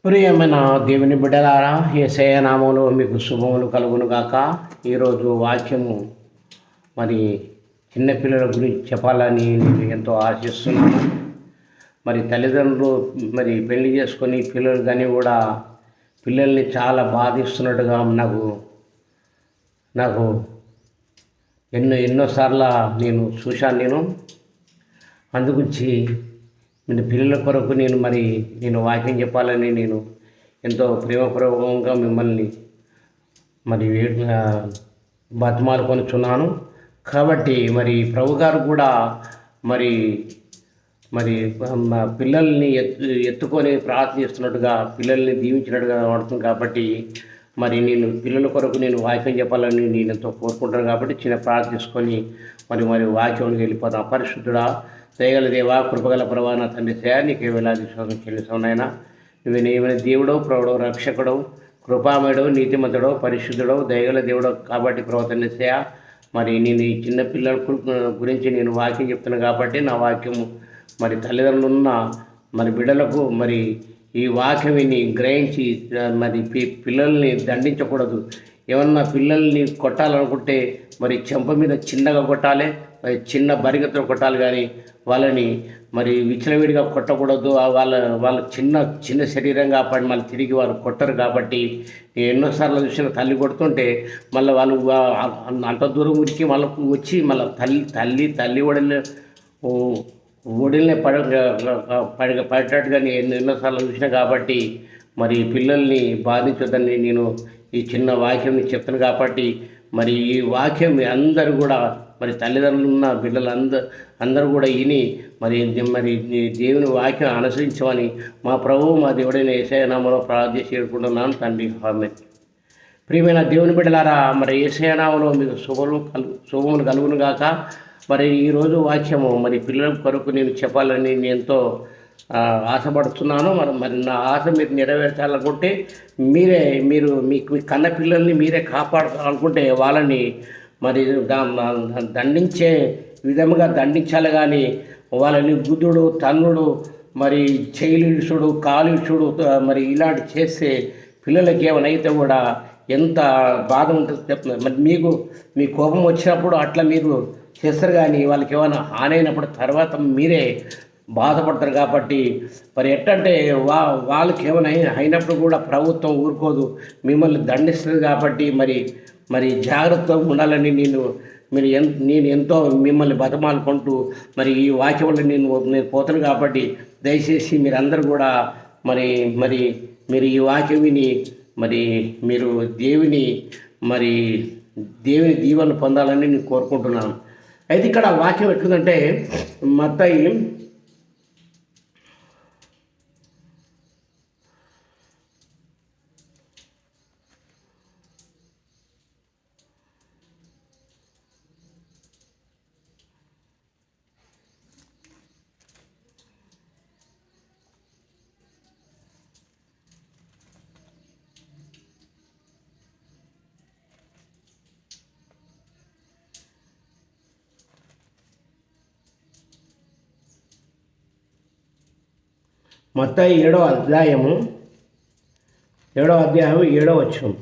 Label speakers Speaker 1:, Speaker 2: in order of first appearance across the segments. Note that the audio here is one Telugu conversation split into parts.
Speaker 1: ప్రియమైన దేవుని బిడ్డలారా, యేసయ్య నామములో మీకు శుభములు కలుగును గాక. ఈరోజు వాక్యము మరి చిన్నపిల్లల గురించి చెప్పాలని నేను ఎంతో ఆశిస్తున్నాను. మరి తల్లిదండ్రులు మరి పెళ్లి చేసుకొని పిల్లలు కానీ కూడా పిల్లల్ని చాలా బాధిస్తున్నట్టుగా నాకు నాకు ఎన్నోసార్లు నేను చూశాను. అందుగురించి పిల్లల కొరకు నేను వాక్యం చెప్పాలని నేను ఎంతో ప్రేమపూర్వకంగా మిమ్మల్ని మరి బతిమాలుకొనుచున్నాను. కాబట్టి మరి ప్రభుగారు కూడా మరి మరి పిల్లల్ని ఎత్తుకొని ప్రార్థిస్తున్నట్టుగా పిల్లల్ని దీవించినట్టుగా వాడుతుంది. కాబట్టి మరి నేను పిల్లల కొరకు నేను వాక్యం చెప్పాలని నేను ఎంతో కోరుకుంటాను. కాబట్టి చిన్న ప్రార్థించుకొని మరి వాక్యంలోకి వెళ్ళిపోతాం. పరిశుద్ధుడా, దయగల దేవా, కృపగల ప్రభా, నా తండ్రి దయా, నీకే వేలాది విశ్వాసం చెల్లిస్తావునైనా. నువ్వేమైనా దేవుడో, ప్రభుడో, రక్షకుడో, కృపామయుడో, నీతిమంతుడో, పరిశుద్ధుడో, దయగల దేవుడో. కాబట్టి ప్రభా తండ్రి దయా, మరి నేను ఈ చిన్న పిల్లల గురించి నేను వాక్యం చెప్తున్నాను. కాబట్టి నా వాక్యము మరి తల్లిదండ్రులున్న మరి బిడ్డలకు మరి ఈ వాక్యం విని గ్రహించి మరి పిల్లల్ని దండించకూడదు. ఏమన్నా పిల్లల్ని కొట్టాలనుకుంటే మరి చెంప మీద చిన్నగా కొట్టాలి, మరి చిన్న బరిగతో కొట్టాలి. కానీ వాళ్ళని మరి విచ్చలవిడిగా కొట్టకూడదు. వాళ్ళ చిన్న శరీరంగా పడి మళ్ళీ తిరిగి వాళ్ళు కొట్టరు. కాబట్టి ఎన్నోసార్లు చూసిన తల్లి కొడుతుంటే మళ్ళీ వాళ్ళు అంత దూరం ఉరికి మళ్ళీ వచ్చి మళ్ళీ తల్లి ఒడిల్నే పడేటట్టుగా ఎన్నోసార్లు చూసిన. కాబట్టి మరి పిల్లల్ని బాధించొద్దని నేను ఈ చిన్న వాక్యం చెప్తాను. కాబట్టి మరి ఈ వాక్యం అందరూ కూడా మరి తల్లిదండ్రులు ఉన్న బిడ్డలు అందరూ కూడా విని మరి దేవుని వాక్యం అనుసరించమని మా ప్రభువు మా దేవుడైన యేసయ్య నామములో ప్రార్థన చేసుకుంటున్నాను తండ్రి. ఆమేన్. ప్రియమైన దేవుని బిడ్డలారా, మరి యేసయ్య నామములో మీకు శుభములు కలుగును గాక. మరి ఈరోజు వాక్యము మరి పిల్లల కొరకు నేను చెప్పాలని నేను ఎంతో ఆశపడుతున్నాను. మరి నా ఆశ మీరు నెరవేర్చాలనుకుంటే మీరు మీ కన్న పిల్లల్ని మీరే కాపాడాలనుకుంటే వాళ్ళని మరి దండించే విధముగా దండించాలి. కానీ వాళ్ళని గుద్దుడు, తన్నుడు, మరి చెయ్యిలిడుచుడు, కాలుచుడు మరి ఇలాంటి చేస్తే పిల్లలకి ఏమైనా కూడా ఎంత బాధ ఉంటుందో చెప్తున్నారు. మరి మీ కోపం వచ్చినప్పుడు అట్లా మీరు చేస్తారు, కానీ వాళ్ళకి ఏమైనా హాని అయినప్పుడు తర్వాత మీరే బాధపడతారు. కాబట్టి మరి ఎట్టంటే వాళ్ళకి ఏమైనా అయినప్పుడు కూడా ప్రభుత్వం ఊరుకోదు, మిమ్మల్ని దండిస్తుంది. కాబట్టి మరి జాగ్రత్తగా ఉండాలని నేను ఎంతో మిమ్మల్ని బతమాలుకుంటూ మరి ఈ వాక్యంలో నేను పోతాను. కాబట్టి దయచేసి మీరందరూ కూడా మరి మీరు ఈ వాక్యం విని మరి మీరు దేవుని దీవెన పొందాలని నేను కోరుకుంటున్నాను. అయితే ఇక్కడ వాక్యం ఎట్లుందంటే మత్తయి 7వ అధ్యాయము 7వ వచనం.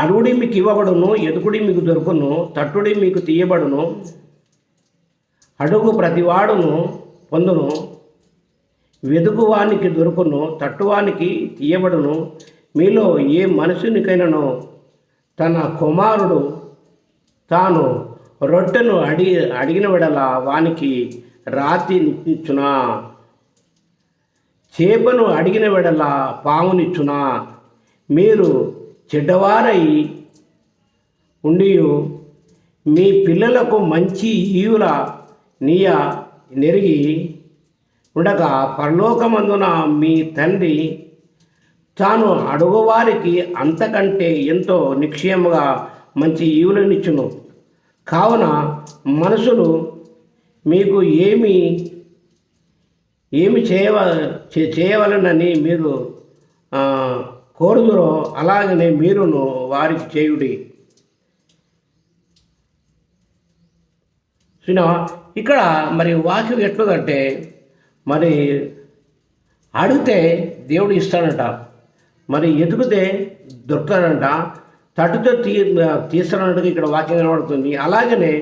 Speaker 1: అడుగుడి మీకు ఇవ్వబడును, ఎదుగుడి మీకు దొరుకును, తట్టుడి మీకు తీయబడును. అడుగు ప్రతివాడును పొందును, వెదుగువానికి దొరుకును, తట్టువానికి తీయబడును. మీలో ఏ మనుషునికైనానో తన కుమారుడు తాను రొట్టెను అడిగిన వెడల వానికి రాతి నిచ్చునా, చేపను అడిగిన వెడల పామునిచ్చునా? మీరు చెడ్డవారై ఉండి మీ పిల్లలకు మంచి ఈవుల నెరిగి ఉండగా పరలోకమందున మీ తండ్రి తాను అడుగువారికి అంతకంటే ఎంతో నిశ్చయముగా మంచి ఈవులనిచ్చును. కావున మనుషులు మీకు ఏమి చేయవలనని మీరు కోరుదురో అలాగనే మీరును వారికి చేయుడి. చూసినావా ఇక్కడ మరి వాక్యం ఎట్లుందంటే మరి అడిగితే దేవుడు ఇస్తాడంట, మరి ఎదుగుతే దొరుకుతాడంట, తట్టుతో తీస్తాడంట ఇక్కడ వాక్యం కనబడుతుంది. అలాగనే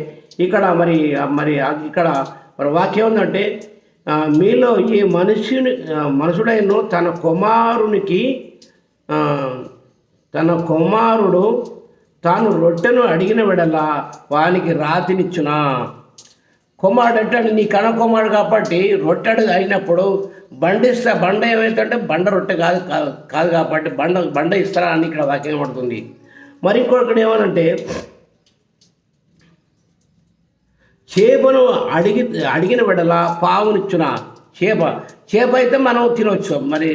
Speaker 1: ఇక్కడ మరి మరి ఇక్కడ మరి వాక్యం ఉందంటే మీలో ఈ మనుషుడైన తన కుమారుడు తాను రొట్టెను అడిగిన వెడలా వానికి రాతినిచ్చునా. కుమారుడు అంటే నీ కణ కుమారుడు కాబట్టి రొట్టె అయినప్పుడు బండ ఏమైతుందంటే బండ రొట్టె కాదు కాబట్టి బండ ఇస్తారా అని ఇక్కడ వాక్యం పడుతుంది. మరి ఇంకొకటి ఏమనంటే చేపను అడిగిన వెడల పావునిచ్చున. చేప అయితే మనం తినవచ్చు. మరి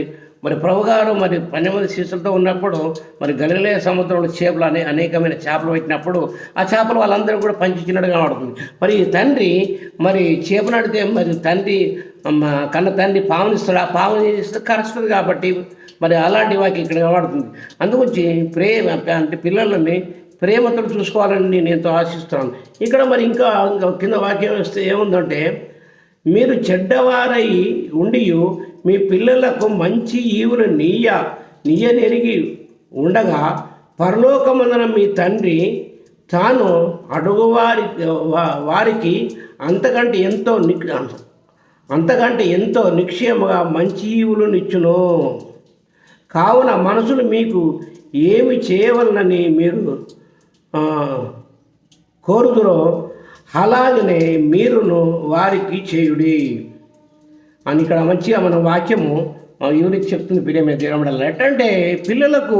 Speaker 1: ప్రభుగారు మరి 12 మంది శిష్యులతో ఉన్నప్పుడు మరి గలిలయ సముద్రంలో చేపలు అనేకమైన చేపలు పెట్టినప్పుడు ఆ చేపలు వాళ్ళందరూ కూడా పంచిచ్చినట్టుగా కనబడుతుంది. మరి తండ్రి మరి చేపను అడిగితే మరి కన్న తండ్రి పావునిస్తాడు, ఆ పావుని ఇస్తే కరుస్తుంది కాబట్టి మరి అలాంటి వాక్యం ఇక్కడ కనబడుతుంది. అందుగురించి ప్రేమ అంటే పిల్లలని ప్రేమతో చూసుకోవాలని నేను ఎంతో ఆశిస్తున్నాను. ఇక్కడ మరి ఇంకా కింద వాక్యం వస్తే ఏముందంటే మీరు చెడ్డవారై ఉండి మీ పిల్లలకు మంచి ఈవులు నీయనెరిగి ఉండగా పరలోకమందున మీ తండ్రి తాను వారికి అంతకంటే ఎంతో నిక్షేమగా మంచి ఈవులు నిచ్చును. కావున మనుషులు మీకు ఏమి చేయవలనని మీరు కోరుదురో అలాగనే మీరును వారికి చేయుడి అని ఇక్కడ మంచిగా మన వాక్యము ఎవరికి చెప్తుంది. ప్రియమైన దేవుని బిడ్డలారా, ఎట్టంటే పిల్లలకు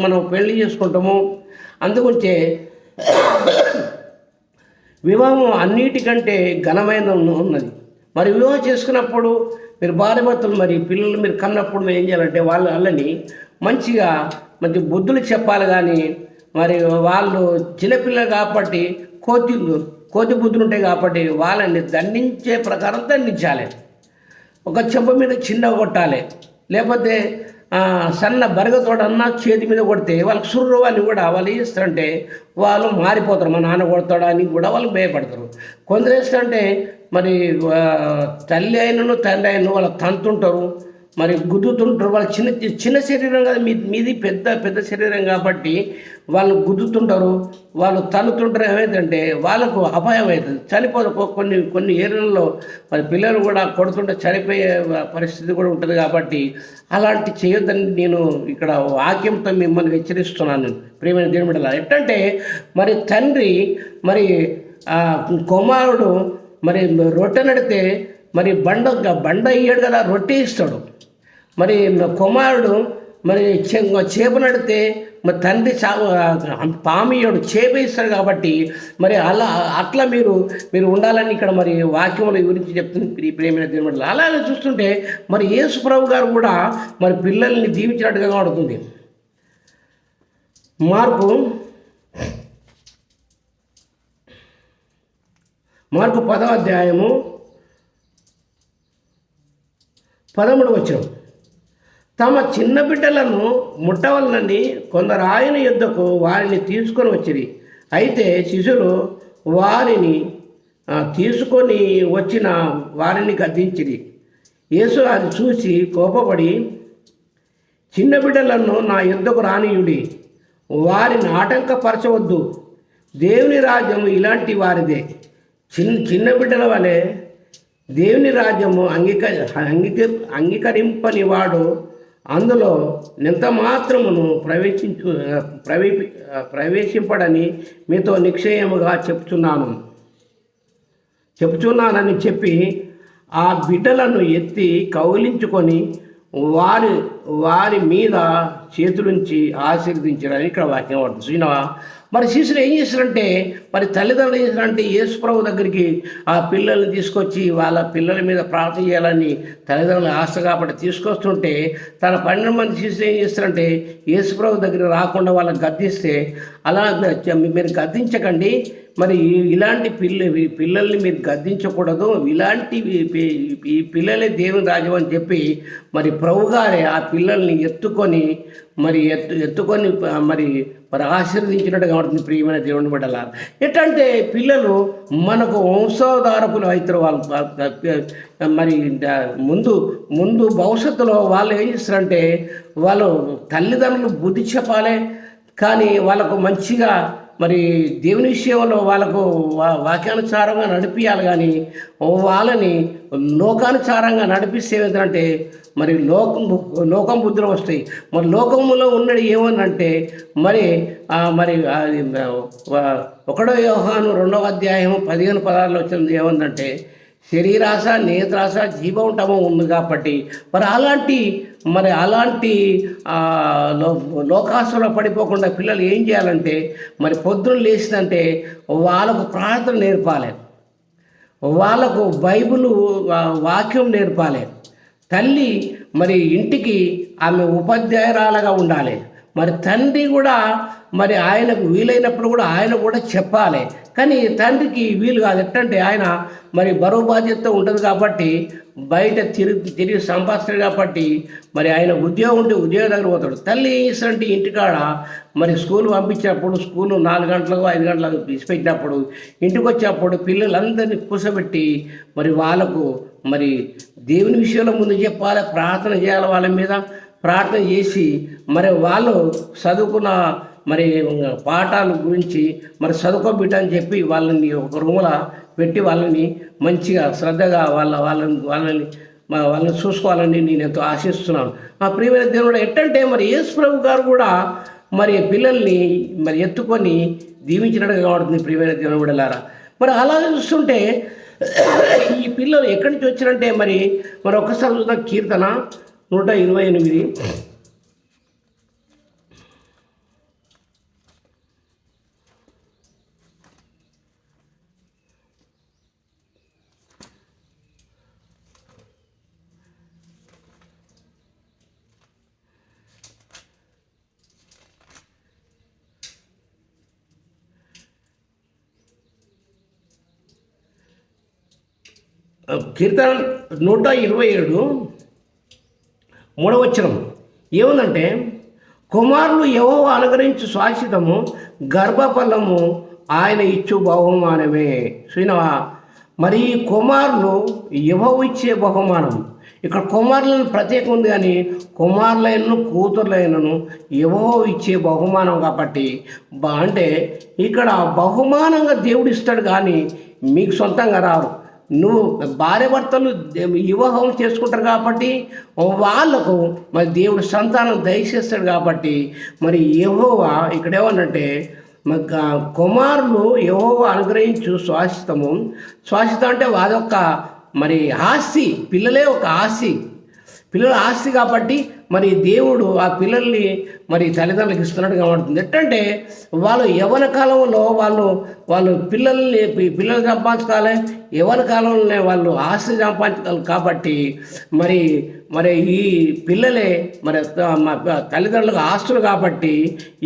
Speaker 1: మనం పెళ్లి చేసుకుంటాము. అందుగురించే వివాహం అన్నిటికంటే ఘనమైన ఉన్నది. మరి వివాహం చేసుకున్నప్పుడు మీరు భార్యాభర్తలు మరి పిల్లలు మీరు కన్నప్పుడు మీరు ఏం చేయాలంటే వాళ్ళని మంచి బుద్ధులు చెప్పాలి. కానీ మరి వాళ్ళు చిన్నపిల్లలు కాబట్టి కోతి బుద్ధులు ఉంటాయి కాబట్టి వాళ్ళని దండించే ప్రకారం దండించాలి. ఒక చెంప మీద చిన్న కొట్టాలి, లేకపోతే సన్న బరగతోడన్నా చేతి మీద కొడితే వాళ్ళకి సుర్రు అని కూడా వాళ్ళు ఏం చేస్తారంటే వాళ్ళు మారిపోతారు. మా నాన్న కొడతాడా అని కూడా వాళ్ళు భయపడతారు. కొందరు వేస్తారంటే మరి తల్లి అయినను తండ్రి అయిన వాళ్ళు తంతుంటారు, మరి గుద్దుతుంటారు. వాళ్ళు చిన్న శరీరం కాదు, మీది పెద్ద శరీరం కాబట్టి వాళ్ళు గుద్దుతుంటారు, వాళ్ళు తన్నుతుంటారు. ఏమైందంటే వాళ్ళకు అపాయం అవుతుంది, చనిపోతారు. కొన్ని ఏరియాల్లో మరి పిల్లలు కూడా కొడుతుంటే చనిపోయే పరిస్థితి కూడా ఉంటుంది. కాబట్టి అలాంటి చేయొద్దని నేను ఇక్కడ వాక్యంతో మిమ్మల్ని హెచ్చరిస్తున్నాను. ప్రియమైన దేవుని బిడ్డలారా, ఎట్టంటే మరి తండ్రి మరి కుమారుడు మరి రొట్టె నడితే మరి బండ ఇయ్యాడు కదా, రొట్టె ఇస్తాడు. మరి కుమారుడు మరి చేప నడితే మరి తండ్రి పామియోడు చేప ఇస్తాడు. కాబట్టి మరి అట్లా మీరు ఉండాలని ఇక్కడ మరి వాక్యముల గురించి చెప్తుంది. ప్రియమైన దేవుని బిడ్డలారా, అలాగే చూస్తుంటే మరి యేసు ప్రభు గారు కూడా మరి పిల్లల్ని దీవించినట్టుగా కనబడుతుంది. మార్కు 10వ అధ్యాయము 13వ వచనం. తమ చిన్న బిడ్డలను ముట్టవలనని కొందరు ఆయన యొద్దకు వారిని తీసుకొని వచ్చిరి. అయితే శిష్యులు వారిని తీసుకొని వచ్చిన వారిని గద్దించిరి. యేసు అది చూసి కోపపడి, చిన్న బిడ్డలను నా యొద్దకు రానియుడి, వారిని ఆటంకపరచవద్దు, దేవుని రాజ్యం ఇలాంటి వారిదే. చిన్న బిడ్డల వలె దేవుని రాజ్యము అంగీకరింపని వాడు అందులో ఎంత మాత్రమును ప్రవేశింపడని మీతో నిశ్చయముగా చెప్తున్నానని చెప్పి ఆ బిడ్డలను ఎత్తి కౌలించుకొని వారి మీద చేతులుంచి ఆశీర్వదించారని ఇక్కడ వాక్యం పడుతుంది. శ్రీనవా, మరి శిష్యులు ఏం చేస్తారంటే మరి తల్లిదండ్రులు ఏం చేస్తారంటే యేసు ప్రభు దగ్గరికి ఆ పిల్లల్ని తీసుకొచ్చి వాళ్ళ పిల్లల మీద ప్రార్థన చేయాలని తల్లిదండ్రులు ఆశ కాబట్టి తీసుకొస్తుంటే తన 12 మంది శిష్యులు ఏం చేస్తారంటే యేసు ప్రభు దగ్గరికి రాకుండా వాళ్ళని గద్దిస్తే, అలా మీరు గద్దించకండి, మరి ఇలాంటి పిల్లల్ని మీరు గద్దించకూడదు, ఇలాంటి ఈ పిల్లలే దేవుని రాజ్యం అని చెప్పి మరి ప్రభుగారే ఆ పిల్లల్ని ఎత్తుకొని మరి ఎత్తుకొని మరి ఆశీర్వదించినట్టుగా ఉంటుంది ప్రియమైన దేవుని బిడ్డల. ఎట్లంటే పిల్లలు మనకు వంశోధారకులు అవుతారు. వాళ్ళు మరి ముందు ముందు భవిష్యత్తులో వాళ్ళు ఏం చేస్తారంటే వాళ్ళు తల్లిదండ్రులు బుద్ధి చెప్పాలి, కానీ వాళ్ళకు మంచిగా మరి దేవుని విషయంలో వాళ్ళకు వాక్యానుసారంగా నడిపించాలి. కానీ వాళ్ళని లోకానుసారంగా నడిపిస్తే ఏంటంటే మరి లోకం బుద్ధులు వస్తాయి. మరి లోకంలో ఉన్నది ఏమనంటే మరి మరి 1 యోహాను 2వ అధ్యాయము 15-16 వచ్చింది. ఏమందంటే శరీరాశ, నేత్రాశ, జీవోటమం ఉంది కాబట్టి మరి అలాంటి లోకాశలో పడిపోకుండా పిల్లలు ఏం చేయాలంటే మరి పొద్దున లేచిందంటే వాళ్ళకు ప్రార్థన నేర్పాలి, వాళ్ళకు బైబిల్ వాక్యం నేర్పాలి. తల్లి మరి ఇంటికి ఆమె ఉపాధ్యాయురాలుగా ఉండాలి. మరి తండ్రి కూడా మరి ఆయనకు వీలైనప్పుడు కూడా ఆయన కూడా చెప్పాలి. కానీ తండ్రికి వీలు కాదు. ఎట్టంటే ఆయన మరి బరువు బాధ్యత ఉంటుంది కాబట్టి బయట తిరిగి సంపాదిస్తాడు కాబట్టి మరి ఆయన ఉద్యోగం ఉంటే ఉద్యోగం దగ్గర పోతాడు. తల్లి ఏం చేస్తాడంటే ఇంటికాడ మరి స్కూల్ పంపించినప్పుడు స్కూల్ 4 గంటలకు 5 గంటలకు తీసిపెట్టినప్పుడు ఇంటికి వచ్చేటప్పుడు పిల్లలందరినీ కూర్చోబెట్టి మరి వాళ్ళకు మరి దేవుని విషయంలో ముందు చెప్పాలి, ప్రార్థన చేయాలి. వాళ్ళ మీద ప్రార్థన చేసి మరి వాళ్ళు చదువుకున్న మరి పాఠాల గురించి మరి చదువుకోబిట్టని చెప్పి వాళ్ళని ఒక రూములో పెట్టి వాళ్ళని మంచిగా శ్రద్ధగా వాళ్ళని చూసుకోవాలని నేను ఎంతో ఆశిస్తున్నాను. ఆ ప్రియమైన దేవుడు ఎట్టంటే మరి యేసు ప్రభు గారు కూడా మరి పిల్లల్ని మరి ఎత్తుకొని దీవించినట్టుగా కాబట్టి ప్రియమైన దేవుని బిడ్డలారా. మరి అలా చూస్తుంటే ఈ పిల్లలు ఎక్కడి నుంచి వచ్చారంటే మరి ఒక్కసారి చూద్దాం. కీర్తన 128. కీర్తన 127 3వ వచనం ఏముందంటే కుమారులు యెహోవా అనుగ్రహించు శాశ్వతము, గర్భఫలము ఆయన ఇచ్చు బహుమానమే. చూసినవా, మరి కుమారులు యెహోవా ఇచ్చే బహుమానం. ఇక్కడ కుమారులను ప్రత్యేకం ఉంది, కానీ కుమారులైనను కూతుర్లైనను యెహోవా ఇచ్చే బహుమానం కాబట్టి అంటే ఇక్కడ బహుమానంగా దేవుడు ఇస్తాడు, కానీ మీకు సొంతంగా రారు. నువ్వు భార్య భర్తలు వివాహం చేసుకుంటారు కాబట్టి వాళ్ళకు మరి దేవుడు సంతానం దయచేస్తాడు కాబట్టి మరి యెహోవా ఇక్కడ ఏమన్నంటే కుమారులు యెహోవా అనుగ్రహించు శాశ్వతం అంటే అదొక మరి ఆస్తి. పిల్లలే ఒక ఆస్తి, పిల్లల ఆస్తి కాబట్టి మరి దేవుడు ఆ పిల్లల్ని మరి తల్లిదండ్రులకు ఇస్తున్నట్టు కనబడుతుంది. ఎట్టంటే వాళ్ళు యవ్వన కాలంలో వాళ్ళు పిల్లలు సంపాదించాలి, యవ్వన కాలంలోనే వాళ్ళు ఆస్తి సంపాదించాలి కాబట్టి మరి ఈ పిల్లలే మరి తల్లిదండ్రులకు ఆస్తులు కాబట్టి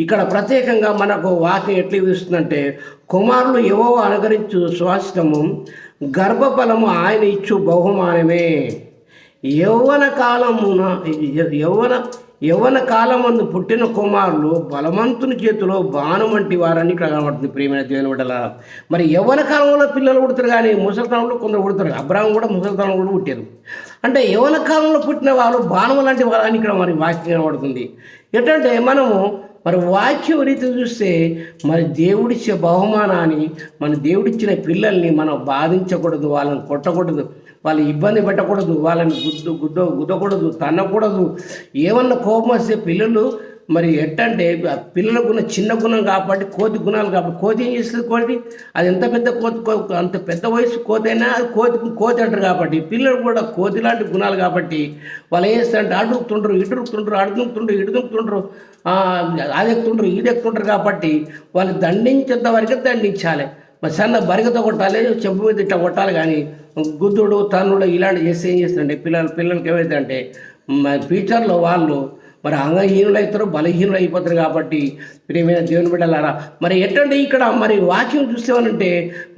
Speaker 1: ఇక్కడ ప్రత్యేకంగా మనకు వాక్యం ఎట్లా ఇస్తుందంటే కుమారులు యెహోవా అనుగ్రహించు శాశ్వతము, గర్భఫలము ఆయన ఇచ్చు బహుమానమే. యవ్వన కాలమందు పుట్టిన కుమారులు బలవంతుని చేతిలో బాణం వంటి వారని ఇక్కడ కనబడుతుంది ప్రియమైన దేవుని బిడ్డల. మరి యవ్వన కాలంలో పిల్లలు పుడతారు, కానీ ముసలితనంలో కొందరు పుడతారు. అబ్రాహం కూడా ముసలితనంలో కూడా పుట్టారు. అంటే యవ్వన కాలంలో పుట్టిన వాళ్ళు బాణం లాంటి వారని ఇక్కడ మరి వాక్యం కనబడుతుంది. ఎట్లంటే మనము మరి వాక్యం రీతి చూస్తే మరి దేవుడిచ్చే బహుమానాన్ని, మన దేవుడిచ్చిన పిల్లల్ని మనం బాధించకూడదు, వాళ్ళని కొట్టకూడదు, వాళ్ళు ఇబ్బంది పెట్టకూడదు, వాళ్ళని గుద్దకూడదు, తన్నకూడదు. ఏమన్నా కోపం వస్తే పిల్లలు మరి ఎట్టంటే పిల్లలకు ఉన్న చిన్న గుణం కాబట్టి కోతి గుణాలు కాబట్టి కోతి ఏం చేస్తుంది? కోతి అది ఎంత పెద్ద కోతి, అంత పెద్ద వయసు కోతి అయినా అది కోతి అంటారు కాబట్టి పిల్లలు కూడా కోతి లాంటి గుణాలు కాబట్టి వాళ్ళు ఏం చేస్తారంటే అడుగుతుండ్రు, ఇడుగుతుండ్రు, అది ఎక్కుతుండ్రు కాబట్టి వాళ్ళు దండించేంత వరకు దండించాలి. మరి సన్న బరిగతో కొట్టాలి, చెప్పు మీద ఇట్లా కొట్టాలి. కానీ గుద్దుడు తన్నుడు ఇలాంటి చేస్తే ఏం చేస్తారంటే పిల్లలకి ఏమవుతుందంటే ఫ్యూచర్లో వాళ్ళు మరి అంగహీనులు అవుతారు, బలహీనులు అయిపోతారు. కాబట్టి ప్రియమైన దేవుని బిడ్డలారా, మరి ఎట్టంటే ఇక్కడ మరి వాక్యం చూసేవానంటే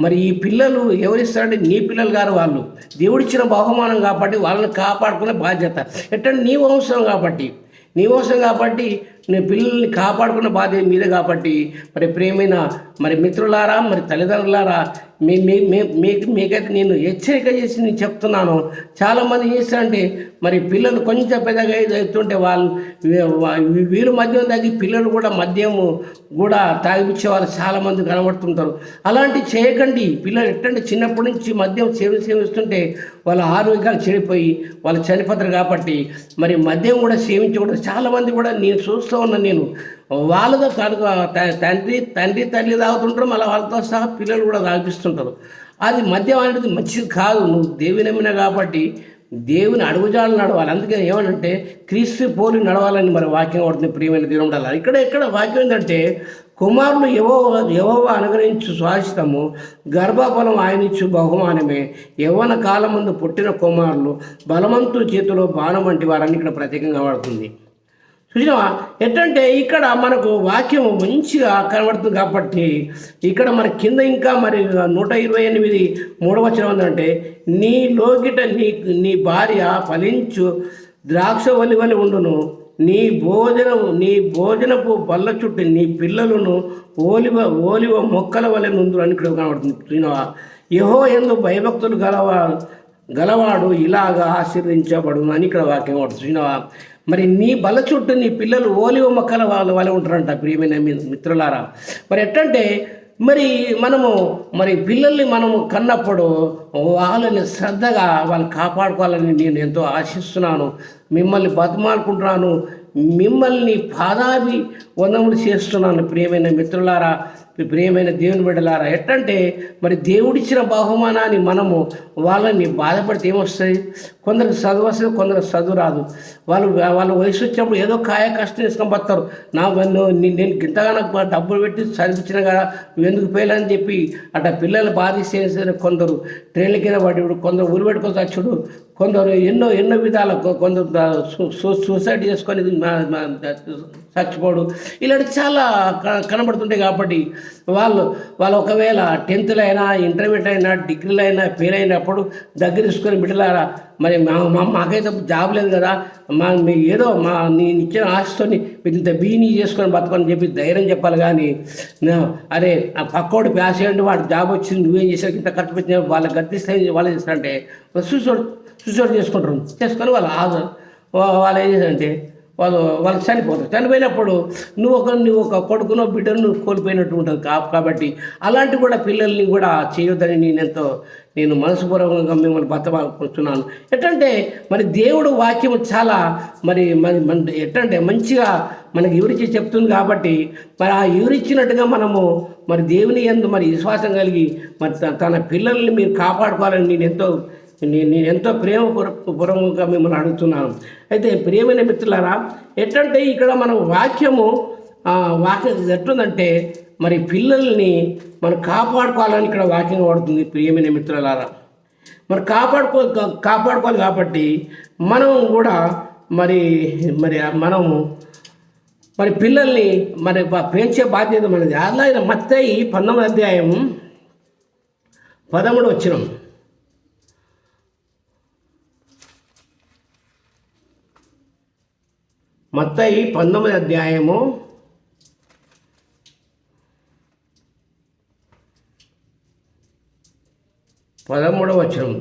Speaker 1: మరి ఈ పిల్లలు ఎవరిస్తారంటే నీ పిల్లలు గారు, వాళ్ళు దేవుడిచ్చిన బహుమానం కాబట్టి వాళ్ళని కాపాడుకునే బాధ్యత. ఎట్టంటే నీ వంశం కాబట్టి నీకోసం కాబట్టి నీ పిల్లల్ని కాపాడుకున్న బాధ్యత మీద కాబట్టి మరి ప్రియమైన మరి మిత్రులారా, మరి తల్లిదండ్రులారా, మీకైతే నేను హెచ్చరిక చేసి నేను చెప్తున్నాను. చాలామంది ఏం చేస్తారంటే మరి పిల్లలు కొంచెం పెద్దగా అవుతుంటే వీళ్ళు మద్యం తాగి పిల్లలు కూడా మద్యము కూడా తాగిపించే వాళ్ళు చాలామంది కనబడుతుంటారు. అలాంటివి చేయకండి. పిల్లలు ఎట్టంటే చిన్నప్పటి నుంచి మద్యం సేవిస్తుంటే వాళ్ళ ఆరోగ్యాలు చెడిపోయి వాళ్ళు చనిపోతారు. కాబట్టి మరి మద్యం కూడా సేవించకూడదు. చాలామంది కూడా నేను చూస్తూ ఉన్నాను. నేను వాళ్ళతో తండ్రి తల్లి తాగుతుంటారు, మళ్ళీ వాళ్ళతో సహా పిల్లలు కూడా తాగిపిస్తుంటారు. అది మద్యం అనేది మంచిది కాదు. నువ్వు దేవుని నమ్మినా కాబట్టి దేవుని అడుగుజాడలు నడవాలి. అందుకని ఏమనంటే క్రీస్తు పోలి నడవాలని మరి వాక్యం పడుతుంది. ప్రియమైన దేవుడు ఉండాలి. ఇక్కడ వాక్యం ఏంటంటే కుమారులు యెహోవా అనుగ్రహించు స్వాస్థ్యము, గర్భఫలం ఆయనిచ్చు బహుమానమే. యవ్వన కాలం ముందు పుట్టిన కుమారులు బలవంతుల చేతిలో బాణం వంటి వారని ఇక్కడ ప్రత్యేకంగా పడుతుంది. చూసినావా ఎట్టంటే ఇక్కడ మనకు వాక్యం మంచిగా కనబడుతుంది. కాబట్టి ఇక్కడ మన కింద ఇంకా మరి 128 3వ వచనం ఉందంటే నీ లోగిట నీ భార్య ఫలించు ద్రాక్ష వలి ఉండును, నీ భోజనపు బల్ల చుట్టూ నీ పిల్లలను ఓలివ మొక్కల వలె నుందురు అని ఇక్కడ కనబడుతుంది. చూసినావా యెహోవా యందు భయభక్తులు గలవాడు ఇలాగా ఆశీర్వదించబడును అని ఇక్కడ వాక్యం పడుతుంది. చూసినావా మరి నీ బల చుట్టూ నీ పిల్లలు ఓలివ మొక్కల వాళ్ళ ఉంటారంట. ప్రియమైన మిత్రులారా, మరి ఎట్టంటే మరి మనము మరి పిల్లల్ని మనము కన్నప్పుడు వాళ్ళని శ్రద్ధగా వాళ్ళు కాపాడుకోవాలని నేను ఎంతో ఆశిస్తున్నాను. మిమ్మల్ని బతిమాలుకుంటున్నాను, మిమ్మల్ని పాదాభి వందములు చేస్తున్నాను. ప్రియమైన మిత్రులారా, ప్రియమైన దేవుని బిడ్డలారా, ఎట్టంటే మరి దేవుడిచ్చిన బహుమానాన్ని మనము వాళ్ళని బాధపడితే ఏమొస్తుంది? కొందరికి చదువు వస్తుంది, కొందరికి చదువు రాదు. వాళ్ళ వయసు వచ్చినప్పుడు ఏదో కష్టం తీసుకొని పోతారు. నేను ఇంతగా నాకు డబ్బులు పెట్టి చదివించిన కదా నువ్వు ఎందుకు పోయాలని చెప్పి అట్లా పిల్లలు బాధిస్తే కొందరు ట్రైన్ల కింద పడి, కొందరు ఊరు పెట్టుకొని చచ్చుడు, కొందరు ఎన్నో విధాలు, కొందరు సూసైడ్ చేసుకొని చచ్చిపోడు, ఇలాంటి చాలా కనబడుతుంటాయి. కాబట్టి వాళ్ళు ఒకవేళ 10th అయినా ఇంటర్మీడియట్ అయినా డిగ్రీలు అయినా ఫెయిల్ అయినప్పుడు దగ్గర తీసుకొని బిడ్డలారా, మరి మాకైతే జాబ్ లేదు కదా, ఏదో నేను ఇచ్చిన ఆశతో మీకు ఇంత బీని చేసుకొని బతకని చెప్పి ధైర్యం చెప్పాలి. కానీ అరే ఆ పక్కోడు ప్యాస్ చేయండి, వాడు జాబ్ వచ్చింది, నువ్వేం చేసావు, ఇంత ఖర్చు పెట్టిన వాళ్ళకి గర్తిస్తాయి. వాళ్ళు చేస్తారంటే సూసైడ్ చేసుకొని వాళ్ళు ఏం చేశారంటే వాళ్ళు చనిపోతారు. చనిపోయినప్పుడు నువ్వు ఒక కొడుకునో బిడ్డను కోల్పోయినట్టు ఉంటుంది. కాబట్టి అలాంటి కూడా పిల్లల్ని కూడా చేయొద్దని నేను మనసుపూర్వకంగా మిమ్మల్ని బతమాలుకుంటున్నాను. ఎట్టంటే మరి దేవుడు వాక్యం చాలా మరి ఎట్టంటే మంచిగా మనకి వివరించి చెప్తుంది. కాబట్టి మరి ఆ వివరించినట్టుగా మనము మరి దేవుని యందు మరి విశ్వాసం కలిగి మరి తన పిల్లల్ని మీరు కాపాడుకోవాలని నేను ఎంతో ప్రేమపూర్వకంగా మిమ్మల్ని అడుగుతున్నాను. అయితే ప్రియమైన మిత్రులారా, ఎట్టంటే ఇక్కడ మనం వాక్యం ఎట్లుందంటే మరి పిల్లల్ని మనం కాపాడుకోవాలని ఇక్కడ వాక్యం పడుతుంది. ప్రియమైన మిత్రులారా, మరి కాపాడుకోవాలి. కాబట్టి మనం కూడా మరి పిల్లల్ని మరి పెంచే బాధ్యత మనది. అలాగే మత్తయి 19వ అధ్యాయం 13వ వచనం. మత్తయి 19వ అధ్యాయము 13వ వచనం.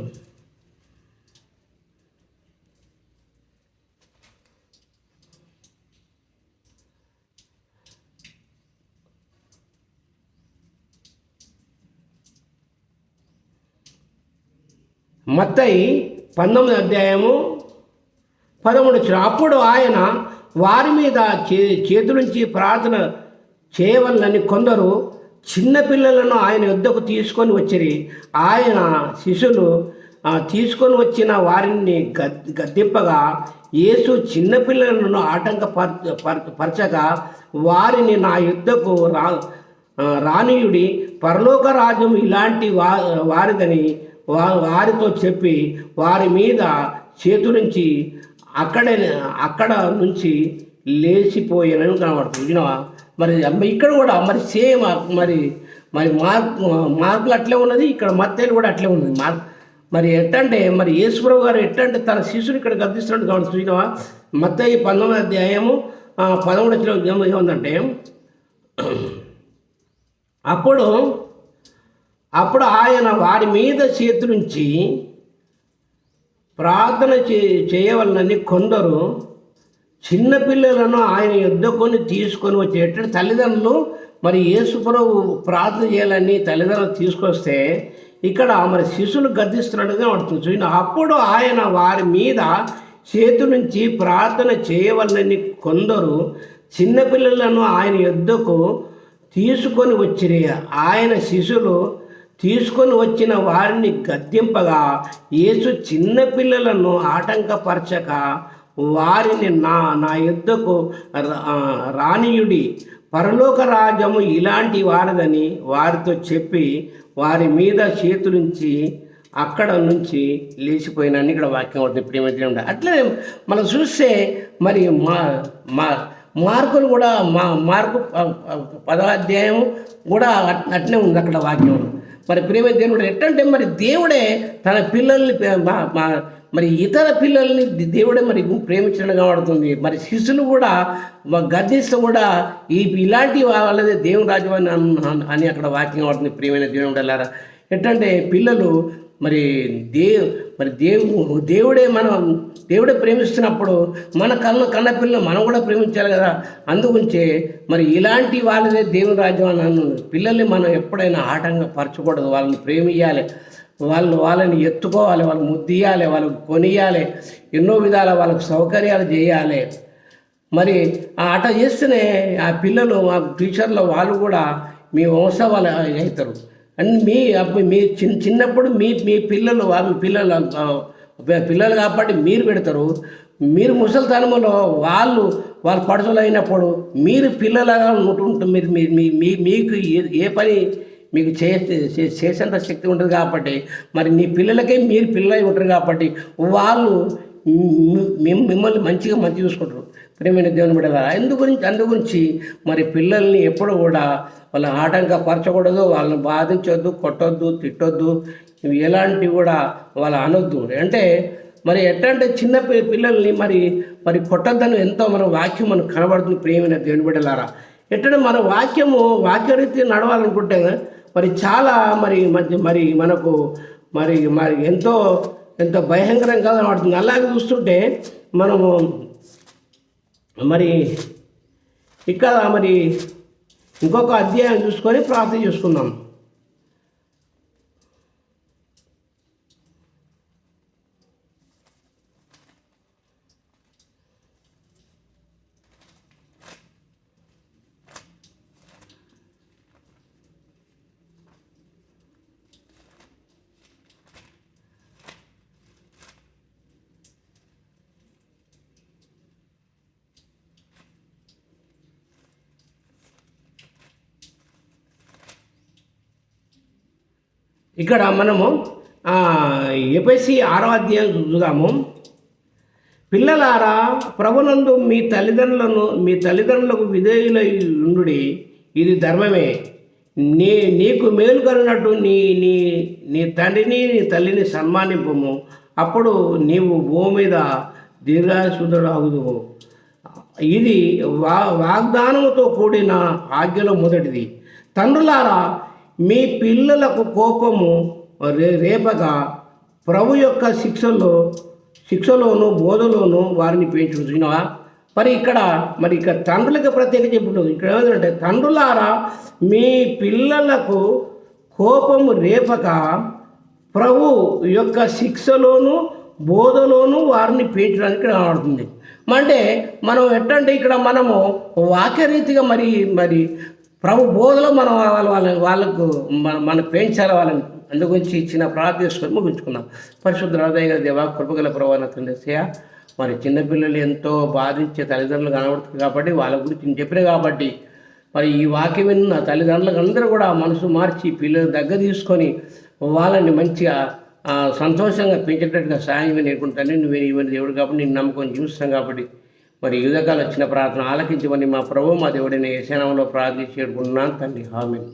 Speaker 1: మత్తయి 19వ అధ్యాయము 13వ వచనం. అప్పుడు ఆయన వారి మీద చేతులుంచి ప్రార్థన చేయవలనని కొందరు చిన్నపిల్లలను ఆయన యొద్దకు తీసుకొని వచ్చిరి. ఆయన శిష్యులు తీసుకొని వచ్చిన వారిని గద్దింపగా యేసు చిన్నపిల్లలను పరచగా వారిని నా యుద్ధకు రానీయుడి, పరలోక రాజ్యం ఇలాంటి వారిదని వారితో చెప్పి వారి మీద చేతులుంచి అక్కడ నుంచి లేచిపోయానని కనబడుతుంది. మరి ఇక్కడ కూడా మరి సేమ్ మరి మార్కులు అట్లే ఉన్నది. ఇక్కడ మత్తయిలు కూడా అట్లే ఉన్నది. మరి ఎట్టంటే మరి యేసుప్రభు గారు ఎట్టంటే తన శిష్యుని ఇక్కడ గద్దిస్తున్నాడు కాబట్టి చూసినావా, మత్తయి 19వ అధ్యాయము 13 ఏముందంటే, అప్పుడు ఆయన వారి మీద చేతులుంచి ప్రార్థన చేయవలనని కొందరు చిన్నపిల్లలను ఆయన యుద్ధకొని తీసుకొని వచ్చి ఎట్ట తల్లిదండ్రులు మరి యేసుప్రభు ప్రార్థన చేయాలని తల్లిదండ్రులు తీసుకొస్తే ఇక్కడ మరి శిశువులు గద్దిస్తున్నట్టుగా పడుతుంది చూడండి. అప్పుడు ఆయన వారి మీద చేతు నుంచి ప్రార్థన చేయవలనని కొందరు చిన్నపిల్లలను ఆయన యుద్ధకు తీసుకొని వచ్చిరి. ఆయన శిశువులు తీసుకొని వచ్చిన వారిని గద్దింపగా యేసు చిన్నపిల్లలను ఆటంకపరచక వారిని నా యుద్ధకు రానియుడి, పరలోక రాజ్యము ఇలాంటి వారిదని వారితో చెప్పి వారి మీద చేతులుంచి అక్కడ నుంచి లేచిపోయినని ఇక్కడ వాక్యం అవుతుంది. ప్రేమ అట్లే మనం చూస్తే మరి మార్కులు కూడా మార్కు 10వ అధ్యాయం కూడా అట్లనే ఉంది అక్కడ వాక్యం. మరి ప్రేమ దేవుడు ఎట్టంటే మరి దేవుడే తన పిల్లల్ని మరి ఇతర పిల్లల్ని దేవుడే మరి ప్రేమించడం కనబడుతుంది. మరి శిష్యులు కూడా గద్దిస్తూ కూడా ఇలాంటి వాళ్ళదే దేవుని రాజ్యం అని అక్కడ వాక్యం అవుతుంది. ప్రియమైన దేవుడు వెళ్ళారా ఎట్టంటే పిల్లలు మరి దేవుడే ప్రేమిస్తున్నప్పుడు మన కన్న పిల్లలు మనం కూడా ప్రేమించాలి కదా. అందుగురించే మరి ఇలాంటి వాళ్ళదే దేవుని రాజ్యం అని అన్నాను. పిల్లల్ని మనం ఎప్పుడైనా ఆటంగా పరచకూడదు, వాళ్ళని ప్రేమియాలి, వాళ్ళని ఎత్తుకోవాలి, వాళ్ళని ముద్దియాలి, వాళ్ళకి కొనియాలి, ఎన్నో విధాల వాళ్ళకి సౌకర్యాలు చేయాలి. మరి అట చేస్తేనే ఆ పిల్లలు ఆ ఫ్యూచర్లో వాళ్ళు కూడా మీ వంశవాళ్ళు అవుతారు. అండ్ మీ చిన్నప్పుడు మీ పిల్లలు పిల్లలు కాబట్టి మీరు పెడతారు. మీరు ముసలితనంలో వాళ్ళు పడుదల అయినప్పుడు మీరు పిల్లలుగా మీరు మీకు ఏ పని మీకు చేసేంత శక్తి ఉంటుంది కాబట్టి మరి నీ పిల్లలకే మీరు పిల్లలై ఉంటారు కాబట్టి వాళ్ళు మిమ్మల్ని మంచిగా చూసుకుంటారు. ప్రేమైన దేవుని బిడ్డలారా, అందుగురించి మరి పిల్లల్ని ఎప్పుడు కూడా వాళ్ళ ఆటంకపరచకూడదు, వాళ్ళని బాధించొద్దు, కొట్టొద్దు, తిట్టొద్దు, ఎలాంటివి కూడా వాళ్ళ అనొద్దు. అంటే మరి ఎట్లంటే చిన్న పిల్లల్ని మరి కొట్టొద్దని ఎంతో మన వాక్యం మనకు కనబడుతుంది. ప్రేమైన దేవుని బిడ్డలారా, ఎట్లా మన వాక్యరీతి నడవాలనుకుంటే మరి చాలా మరి మనకు మరి ఎంతో భయంకరంగా కనబడుతుంది. అలాగే చూస్తుంటే మనము మరి ఇక్కడ మరి ఇంకొక అధ్యాయం చూసుకొని ప్రార్థన చేసుకుందాం. ఇక్కడ మనము ఎఫెసీ 6వ అధ్యాయం చూద్దాము. పిల్లలారా, ప్రభునందు మీ తల్లిదండ్రులకు విధేయులై ఉండుడి, ఇది ధర్మమే. నీకు మేలు కలిగినట్టు నీ తండ్రిని నీ తల్లిని సన్మానింపము, అప్పుడు నీవు భూమి మీద దీర్ఘాయుష్మంతుడగుదువు. ఇది వాగ్దానముతో కూడిన ఆజ్ఞలో మొదటిది. తండ్రులారా, మీ పిల్లలకు కోపము రేపగా ప్రభు యొక్క శిక్షలోను బోధలోను వారిని పెంచుతున్నావా. మరి ఇక్కడ తండ్రులకి ప్రత్యేక చెప్పుడు. ఇక్కడ ఏమంటే, తండ్రులారా మీ పిల్లలకు కోపము రేపక ప్రభు యొక్క శిక్షలోను బోధలోను వారిని పెంచడానికి ఇక్కడ కనబడుతుంది. అంటే మనం ఎట్టంటే ఇక్కడ మనము వాక్యరీతిగా మరి ప్రభు బోధలో మనం వాళ్ళకు మన పెంచాలి వాళ్ళని. అందుగురించి ఇచ్చిన ప్రార్థించుకొని ముగించుకున్నాం. పరిశుద్ధ హృదయ దేవా, కృపగల ప్రభావ తండ్రి, మరి చిన్నపిల్లలు ఎంతో బాధించే తల్లిదండ్రులు కనబడుతుంది కాబట్టి వాళ్ళ గురించి నేను చెప్పిన కాబట్టి మరి ఈ వాక్యం విన్న తల్లిదండ్రులకు అందరూ కూడా మనసు మార్చి పిల్లలు దగ్గర తీసుకొని వాళ్ళని మంచిగా సంతోషంగా పెంచేటట్టుగా సాయం నేర్చుకుంటాను. నువ్వే దేవుడు కాబట్టి నేను నమ్మకం జీవిస్తాను కాబట్టి మరి యువకాలు వచ్చిన ప్రార్థన ఆలకించమని మా ప్రభు మా దేవుడైన యేసు నామములో ప్రార్థించి చేరుకుంటున్నాను తండ్రి. ఆమేన్.